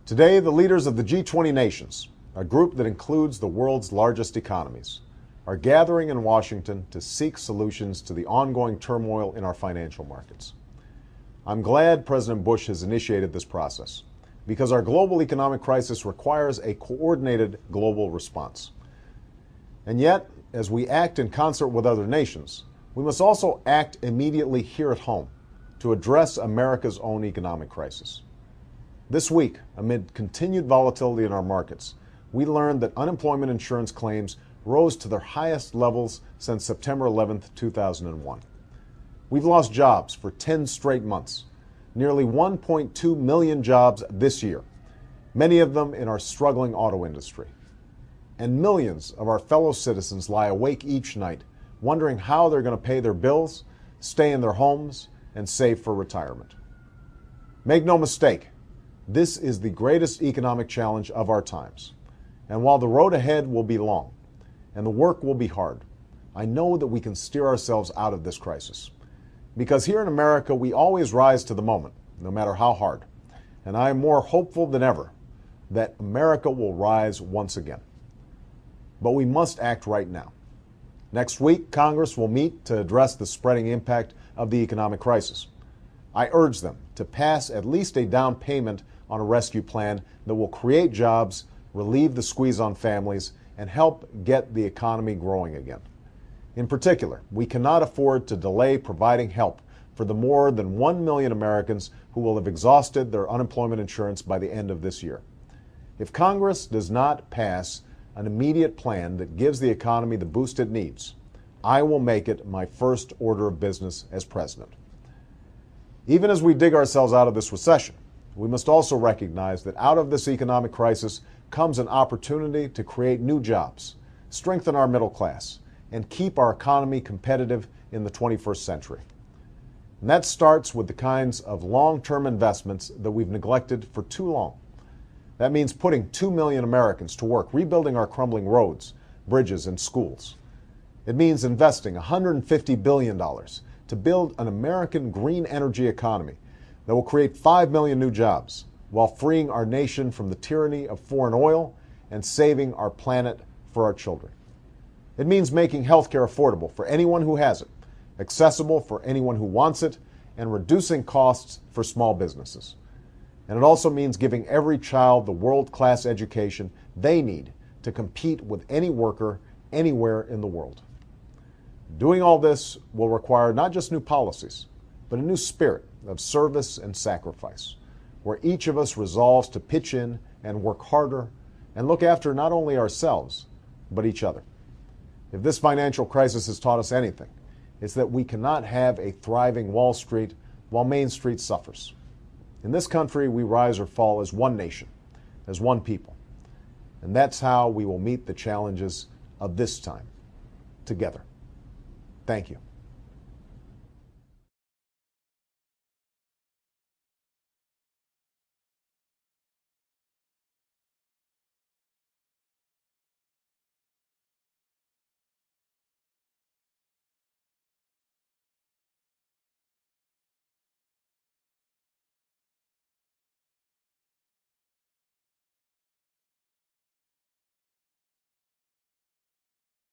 Today, the leaders of the G20 nations, a group that includes the world's largest economies, are gathering in Washington to seek solutions to the ongoing turmoil in our financial markets. I'm glad President Bush has initiated this process because our global economic crisis requires a coordinated global response. And yet, as we act in concert with other nations, we must also act immediately here at home to address America's own economic crisis. This week, amid continued volatility in our markets, we learned that unemployment insurance claims rose to their highest levels since September 11, 2001. We've lost jobs for 10 straight months, nearly 1.2 million jobs this year, many of them in our struggling auto industry. And millions of our fellow citizens lie awake each night, wondering how they're going to pay their bills, stay in their homes, and save for retirement. Make no mistake, this is the greatest economic challenge of our times. And while the road ahead will be long and the work will be hard, I know that we can steer ourselves out of this crisis. Because here in America, we always rise to the moment, no matter how hard. And I am more hopeful than ever that America will rise once again. But we must act right now. Next week, Congress will meet to address the spreading impact of the economic crisis. I urge them to pass at least a down payment on a rescue plan that will create jobs, relieve the squeeze on families, and help get the economy growing again. In particular, we cannot afford to delay providing help for the more than 1 million Americans who will have exhausted their unemployment insurance by the end of this year. If Congress does not pass an immediate plan that gives the economy the boost it needs, I will make it my first order of business as president. Even as we dig ourselves out of this recession, we must also recognize that out of this economic crisis comes an opportunity to create new jobs, strengthen our middle class, and keep our economy competitive in the 21st century. And that starts with the kinds of long-term investments that we've neglected for too long. That means putting 2 million Americans to work rebuilding our crumbling roads, bridges, and schools. It means investing $150 billion to build an American green energy economy that will create 5 million new jobs while freeing our nation from the tyranny of foreign oil and saving our planet for our children. It means making healthcare affordable for anyone who has it, accessible for anyone who wants it, and reducing costs for small businesses. And it also means giving every child the world-class education they need to compete with any worker anywhere in the world. Doing all this will require not just new policies, but a new spirit of service and sacrifice, where each of us resolves to pitch in and work harder and look after not only ourselves, but each other. If this financial crisis has taught us anything, it's that we cannot have a thriving Wall Street while Main Street suffers. In this country, we rise or fall as one nation, as one people. And that's how we will meet the challenges of this time, together. Thank you.